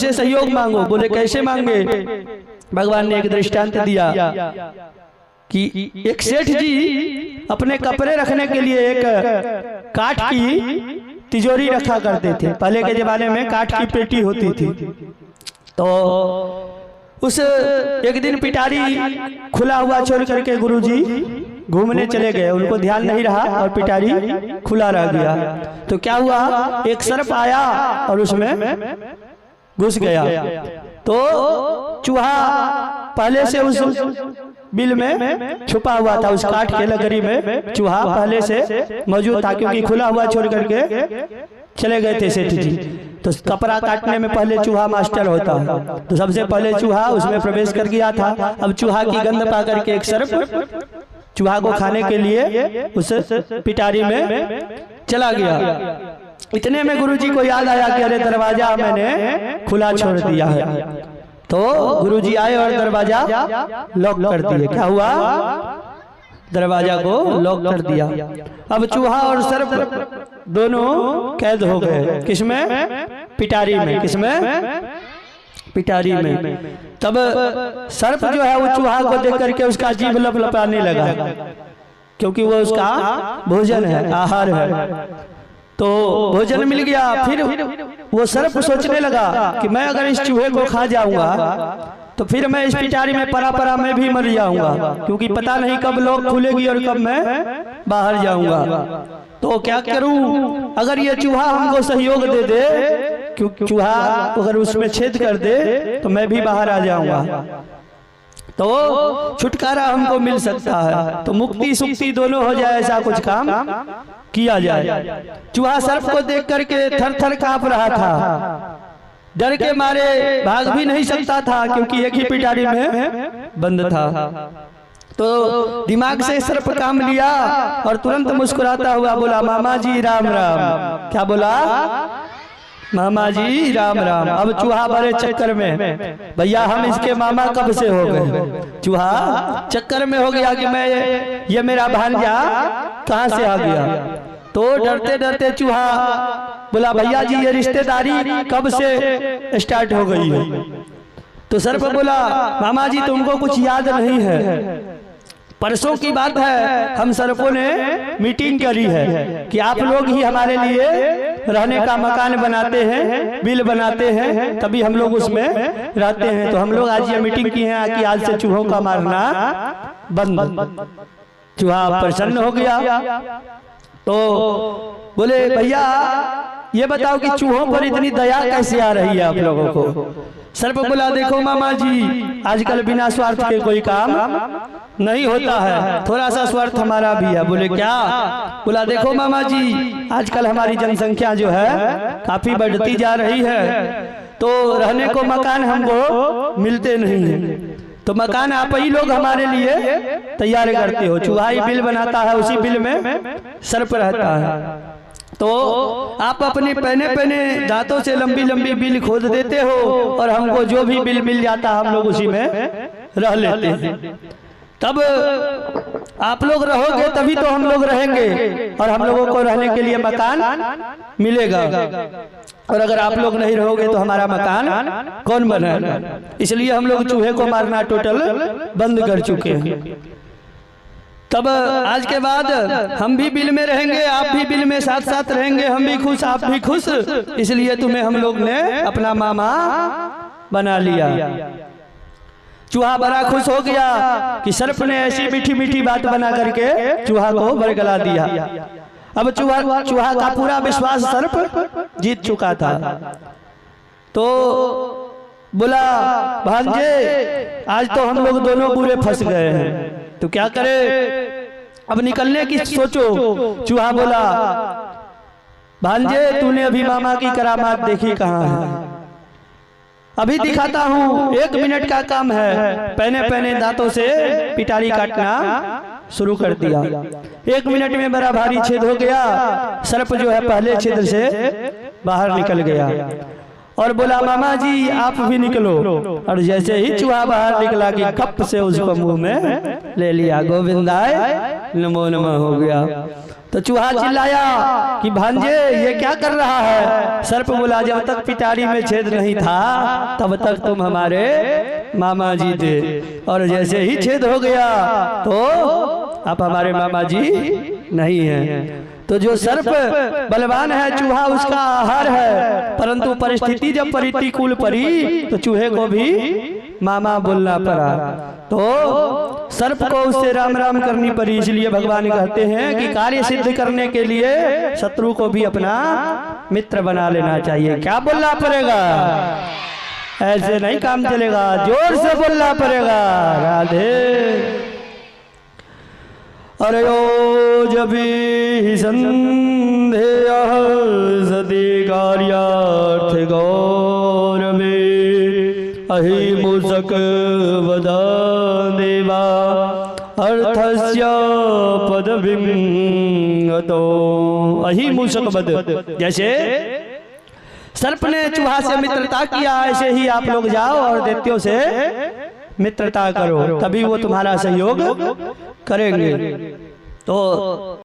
से सहयोग मांगो। बोले कैसे मांगे? भगवान ने एक दृष्टांत दिया कि एक सेठ जी अपने कपड़े रखने के लिए एक काठ की तिजोरी रखा करते थे। पहले के जमाने में काठ की पेटी होती थी। तो उस एक दिन पिटारी खुला हुआ छोड़ करके गुरुजी घूमने चले गए, उनको ध्यान नहीं रहा और पिटारी खुला रह गया। तो क्या हुआ, एक सर्प आया और उसमें घुस गया। तो चूहा पहले से उस बिल में छुपा हुआ था, उस काठ के लकड़ी में चूहा पहले से मौजूद था, क्योंकि खुला हुआ छोड़ करके चले गए थे सेठ जी। तो कपड़ा काटने में पहले चूहा मास्टर होता है, तो सबसे पहले चूहा उसमें प्रवेश कर गया था। अब चूहा की गंध पा करके एक सर्प चूहा को खाने के लिए उस पिटारी में चला गया। इतने में गुरुजी को याद आया कि अरे दरवाजा मैंने खुला छोड़ दिया है। तो गुरुजी आए और दरवाजा लॉक कर दिए। क्या हुआ, दरवाजा को लॉक कर दिया। अब चूहा और सर्प दोनों कैद हो गए। किसमें? पिटारी में। किसमें? पिटारी में। तब सर्प जो है वो चूहा को देख करके उसका जीभ लपलपाने लगा, क्योंकि वो उसका भोजन है, आहार है। तो भोजन मिल गया। फिर वो सर्प सोचने लगा कि मैं अगर इस चूहे को खा जाऊंगा तो फिर मैं इस पिटारी में परा मैं भी मर जाऊंगा, क्योंकि पता नहीं कब लॉक खुलेगी और कब मैं बाहर जाऊंगा। तो क्या करूं? अगर ये चूहा हमको सहयोग दे दे, क्योंकि चूहा अगर उसमें छेद कर दे तो मैं भी बाहर आ जाऊंगा, तो छुटकारा हमको मिल सकता है। तो मुक्ति सुक्ति दोनों हो जाए, ऐसा कुछ काम किया जाए। चूहा सर्प को देख करके थर थर कांप रहा था, डर के मारे भाग भी नहीं सकता था, क्योंकि एक ही पिटारी में बंद था। तो दिमाग से सर्प काम लिया और तुरंत मुस्कुराता हुआ बोला, मामा जी राम राम। क्या बोला? मामा जी राम राम। अब चूहा बड़े चक्कर में, भैया हम इसके मामा कब से हो गए। चूहा चक्कर में हो गया कि मैं ये मेरा भांजा कहाँ से आ गया। तो डरते डरते चूहा बोला, भैया जी ये रिश्तेदारी कब से स्टार्ट हो गई है। तो सर्प बोला, मामा जी तुमको कुछ याद नहीं है, परसों की बात है, हम सर्पों ने मीटिंग करी है कि आप लोग ही हमारे लिए रहने का मकान बनाते हैं, बिल बनाते हैं, तभी हम लोग उसमें रहते हैं। तो हम लोग आज ये मीटिंग की है कि आज से चूहों का मारना बंद। चूहा प्रसन्न हो गया। तो बोले, भैया ये बताओ कि चूहों पर इतनी दया कैसे आ रही है आप लोगों को। सर्प बोला, देखो मामा जी आजकल बिना स्वार्थ के कोई काम नहीं होता है, थोड़ा सा स्वार्थ हमारा भी है। बोले क्या? बोला देखो मामा जी आजकल हमारी जनसंख्या जो है काफी बढ़ती जा रही है, तो रहने को मकान हमको मिलते नहीं है, तो मकान आप ही लोग हमारे लिए तैयार करते हो। चूहा ही बिल बनाता है, उसी बिल में सर्प रहता है। तो आप अपनी पहने पहने दांतों से लंबी लंबी बिल खोद देते हो और हमको जो भी बिल मिल जाता हम लोग उसी में रह लेते हैं। तब आप लोग रहोगे तभी तो हम लोग रहेंगे और हम लोगों को रहने के लिए मकान मिलेगा, और अगर आप लोग नहीं रहोगे तो हमारा मकान कौन बनाएगा। इसलिए हम लोग चूहे को मारना टोटल बंद कर चुके हैं। तब आज के बाद हम भी बिल में रहेंगे, आप भी बिल में साथ साथ रहेंगे, हम भी खुश आप भी खुश, इसलिए तुम्हें हम लोग ने अपना मामा बना लिया। चूहा बड़ा खुश हो गया कि सर्प ने ऐसी मीठी मीठी बात बना करके चूहा को बरगला दिया। अब चूहा का पूरा विश्वास सर्प जीत चुका था। तो बोला, भांजे आज तो हम लोग दोनों पूरे फंस गए हैं, तो क्या करे, अब निकलने की सोचो। चूहा बोला, भांजे तूने अभी मामा की करामात देखी कहाँ है, अभी दिखाता हूँ, 1 मिनट का काम है। पहने पहने दांतों से पिटारी काटना शुरू कर दिया। 1 मिनट में बड़ा भारी छेद हो गया। सर्प जो है पहले छेद से बाहर निकल गया और बोला, मामा जी आप भी निकलो। और जैसे ही चूहा बाहर निकला कि कप से उसको मुंह में ले लिया। गोविंदाय नमो नमः हो गया। तो चूहा चिल्लाया कि भांजे ये क्या कर रहा है। सर्प बोला जब तक पिटारी में छेद नहीं था तब तक तुम हमारे मामा जी थे, और जैसे ही छेद हो गया तो आप हमारे मामा जी नहीं हैं। तो जो सर्प बलवान है, चूहा उसका आहार है, परंतु परिस्थिति जब प्रतिकूल पड़ी तो चूहे को भी मामा बोलना पड़ा। तो सर्प को उससे राम राम करनी पड़ी। इसलिए भगवान कहते हैं कि कार्य सिद्ध करने के लिए शत्रु को भी अपना मित्र बना लेना चाहिए। क्या बोलना पड़ेगा, ऐसे नहीं काम चलेगा, जोर से बोलना पड़ेगा। राधे। अरे ओ जबी संध्या सती कार्यार्थ गौरवे अहि मूषक वदा देवा अर्थस्य पदवीं अतो। अहि मूषक वद, जैसे सर्प ने चूहा से मित्रता किया, ऐसे ही आप लोग जाओ और दैत्यों से मित्रता करो, तभी वो तुम्हारा सहयोग करेंगे। तो